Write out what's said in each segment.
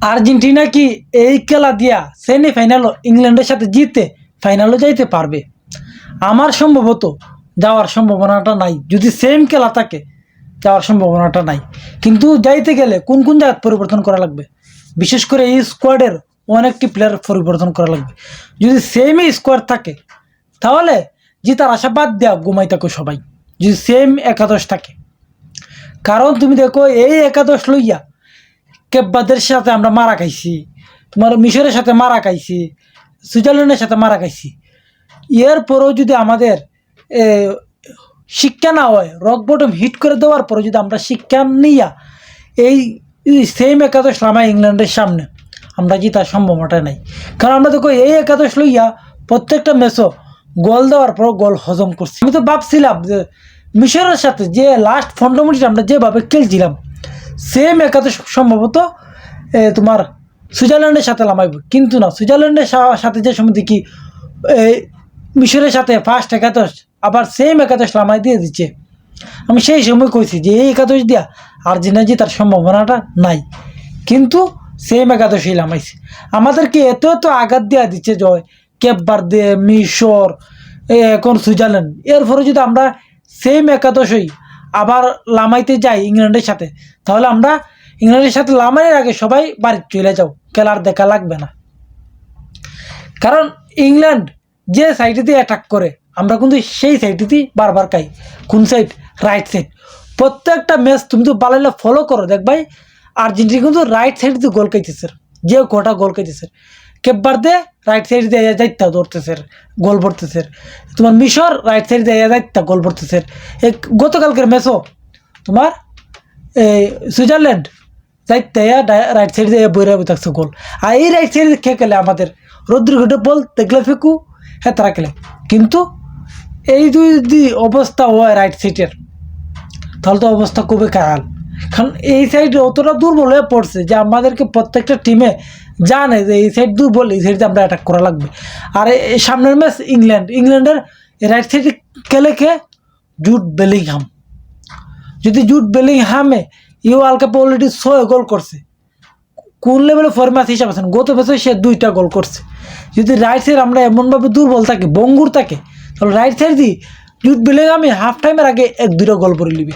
Argentina কি এই খেলা দিয়া সেমিফাইনালও ইংল্যান্ডের সাথে জিতে ফাইনালও যাইতে পারবে? আমার সম্ভবত যাওয়ার সম্ভাবনাটা নাই। যদি সেম খেলা থাকে যাওয়ার সম্ভাবনাটা নাই। কিন্তু যাইতে গেলে কোন কোন জায়গা পরিবর্তন করা লাগবে, বিশেষ করে এই স্কোয়াডের অনেকটি প্লেয়ার পরিবর্তন করা লাগবে। যদি সেমই স্কোয়াড থাকে তাহলে জিতার আশা বাদ দেওয়া ঘুমাই থাকো সবাই, যদি সেম একাদশ থাকে। কারণ তুমি দেখো এই একাদশ লইয়া কেব্বাদের সাথে আমরা মারা খাইছি, তোমার মিশরের সাথে মারা খাইছি, সুইজারল্যান্ডের সাথে মারা খাইছি। এরপরেও যদি আমাদের শিক্ষা না হয়, রক বটম হিট করে দেওয়ার পরে যদি আমরা শিক্ষা নিয়া এই সেম একাদশ নামাই ইংল্যান্ডের সামনে, আমরা জিতার সম্ভাবনাটা নাই। কারণ আমরা দেখো এই একাদশ লইয়া প্রত্যেকটা ম্যাচও গোল দেওয়ার পর গোল হজম করছি। আমি তো ভাবছিলাম যে মিশরের সাথে যে লাস্ট 15 মিনিট আমরা যেভাবে খেলছিলাম সেম একাদশ সম্ভবত তোমার সুইজারল্যান্ডের সাথে নামাইব, কিন্তু না, সুইজারল্যান্ডের সাথে যে সময় দেখি মিশরের সাথে ফার্স্ট একাদশ আবার সেম একাদশ নামাই দিয়ে দিচ্ছে। আমি সেই সময় কইছি যে এই একাদশ দিয়া আর্জেন্টিনা জেতার সম্ভাবনাটা নাই, কিন্তু সেম একাদশই নামাইছে। আমাদেরকে এত এত আঘাত দেওয়া দিচ্ছে জয়, কেপ বার্দে, মিশর, এখন সুইজারল্যান্ড। এরপরে যদি আমরা সেম একাদশই আবার লামাইতে যাই ইংল্যান্ডের সাথে, তাহলে আমরা ইংল্যান্ডের সাথে লামাইয়ের আগে সবাই বাড়ি চলে যাও, খেলার দেখা লাগবে না। কারণ ইংল্যান্ড যে সাইডেতে অ্যাটাক করে আমরা কিন্তু সেই সাইডেতেই বারবার খাই। কোন সাইড? Right side. প্রত্যেকটা ম্যাচ তুমি তো বালাইলে ফলো করো, দেখবাই আর্জেন্টিনা কিন্তু রাইট সাইডে গোল খাইতেছে, যে কটা গোল খাইতেছে। কেব্বার্দে রাইট সাইড দিয়ে যাইতা ধরতেছে, গোল ভরতেছে। তোমার মিশর রাইট সাইড দিয়ে যাইতা গোল ভরতেছে। গতকালকের ম্যাচও তোমার এই সুইজারল্যান্ড যাইতে রাইট সাইড দিয়ে বইরা থাকছে গোল। আর এই রাইট সাইড খেলে আমাদের রদ্রিগো বল দেখলে ফেকু, হ্যাঁ তারা খেলে। কিন্তু এই যদি অবস্থা হয় রাইট সাইডের, তাহলে তো অবস্থা খুবই খারাপ। কারণ এই সাইড অতটা দুর্বল হয়ে পড়ছে যে আমাদেরকে প্রত্যেকটা টিমে জানে যে এই সাইড দুর্বল, এই সাইডে আমরা অ্যাটাক করা লাগবে। আর এই সামনের ম্যাচ ইংল্যান্ডের রাইট সাইডে খেলে জুড বেলিংহাম। যদি জুড বেলিংহামে ওয়ার্ল্ড কাপে অলরেডি 6 গোল করছে, কোন লেভেলে ফরম্যাচ হিসাব আছেন, গত বছর সে 2টা গোল করছে। যদি রাইট সাইড আমরা এমনভাবে দুর্বল থাকে, বঙ্গুর থাকে, তাহলে রাইট সাইড দিয়ে জুড বেলিংহামে হাফ টাইমের আগে 1-2টা গোল করে নিবে।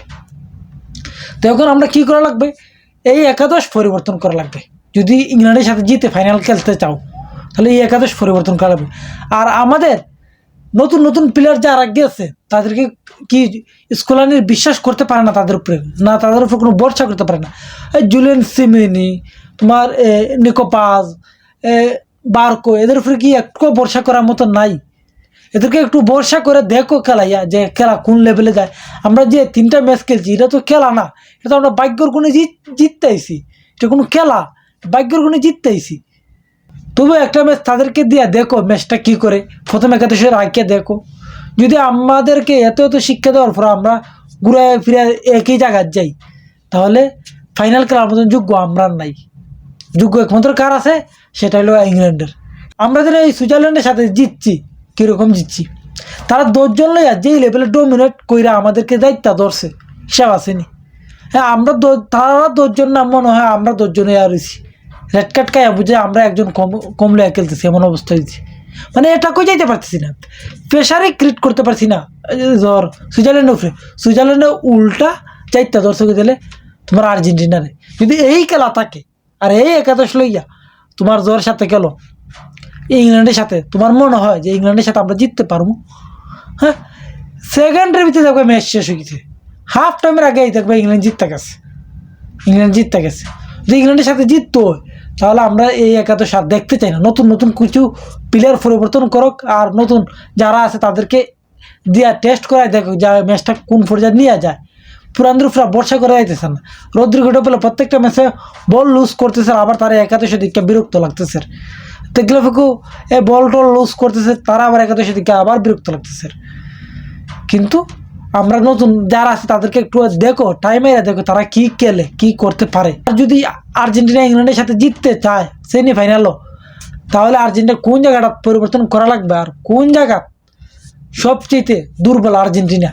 তো এখন আমরা কী করা লাগবে? এই একাদশ পরিবর্তন করা লাগবে। যদি ইংল্যান্ডের সাথে জিতে ফাইনাল খেলতে চাও তাহলে এই একাদশ পরিবর্তন করা লাগবে। আর আমাদের নতুন নতুন প্লেয়ার যারা গিয়েছে তাদেরকে কি স্কলানির বিশ্বাস করতে পারে না, তাদের উপরে না, তাদের উপরে কোনো ভরসা করতে পারে না। এই জুলিয়ান সিমেনি, তোমার নিকোপাস, বার্কো, এদের উপরে কি একটু ভরসা করার মতো নাই? এদেরকে একটু ভরসা করে দেখো খেলাইয়া যে খেলা কোন লেভেলে যায়। আমরা যে 3টা ম্যাচ খেলছি এটা তো খেলা না, এটা তো আমরা ভাগ্যর গুণে জিততে আইছি। এটা কোনো খেলা? ভাগ্যর গুণে জিততে আইছি। তবু একটা ম্যাচ তাদেরকে দিয়ে দেখো ম্যাচটা কী করে, প্রথম একাদশের আগে দেখো। যদি আমাদেরকে এত এত শিক্ষা দেওয়ার পর আমরা ঘুরে ফিরে একই জায়গায় যাই, তাহলে ফাইনাল খেলার মতন যোগ্য আমরা নাই। যোগ্য একমাত্র কার আছে? সেটা হলো ইংল্যান্ডের। আমরা যেন এই সুইজারল্যান্ডের সাথে জিতছি, কীরকম জিতছি? তারা 10 জন লইয়া যেই লেভেলে ডোমিনেট কইরা আমাদেরকে দায়িত্ব ধরছে, হিসাব আসেনি। হ্যাঁ, আমরা তারা 10 জন না, মনে হয় আমরা 10 জনে আর রয়েছি। রেড কার্ড খাইয়া বুঝে আমরা একজন কম লইয়া খেলতেছি, এমন অবস্থা হয়েছে। মানে এটা কই যাইতে পারতেছি না, প্রেশারে ক্রিয়েট করতে পারছি না। ধর সুইজারল্যান্ডের উপরে, সুইজারল্যান্ডে উল্টা চাইতা দর্শক দিলে তোমার আর্জেন্টিনারে। যদি এই খেলা থাকে আর এই একাদশ লইয়া তোমার জ্বর সাথে খেলো ইংল্যান্ডের সাথে, তোমার মনে হয় যে ইংল্যান্ডের সাথে আমরা জিততে পারবো? হ্যাঁ, সেকেন্ডের ভিতরে দেখবে ম্যাচ শেষ হয়ে গেছে, হাফ টাইমের আগেই দেখবে ইংল্যান্ড জিততে গেছে। যদি ইংল্যান্ডের সাথে জিততো তাহলে আমরা এই একাদশ আর দেখতে চাই না। নতুন নতুন কিছু প্লেয়ার পরিবর্তন করুক, আর নতুন যারা আছে তাদেরকে দিয়া টেস্ট করায় দেখো যা ম্যাচটা কোন পর্যায়ে নিয়ে যায়। পুরানদের উপরে ভরসা করে যাইতেছে না। রদ্রিগো বলে প্রত্যেকটা ম্যাচে বল লুজ করতেছে, আবার তারা একাদশের দিকে বিরক্ত লাগতেছে। দেখলে ফেকু বল টল লুজ করতেছে, তারা আবার একাদশের দিকে আবার বিরক্ত লাগতেছে। কিন্তু আমরা নতুন যারা আছে তাদেরকে একটু দেখো, টাইমে দেখো তারা কি খেলে, কি করতে পারে। আর যদি আর্জেন্টিনা ইংল্যান্ডের সাথে জিততে চায় সেমিফাইনালও, তাহলে আর্জেন্টিনা কোন জায়গাটা পরিবর্তন করা লাগবে, আর কোন জায়গা সবচেয়ে দুর্বল আর্জেন্টিনা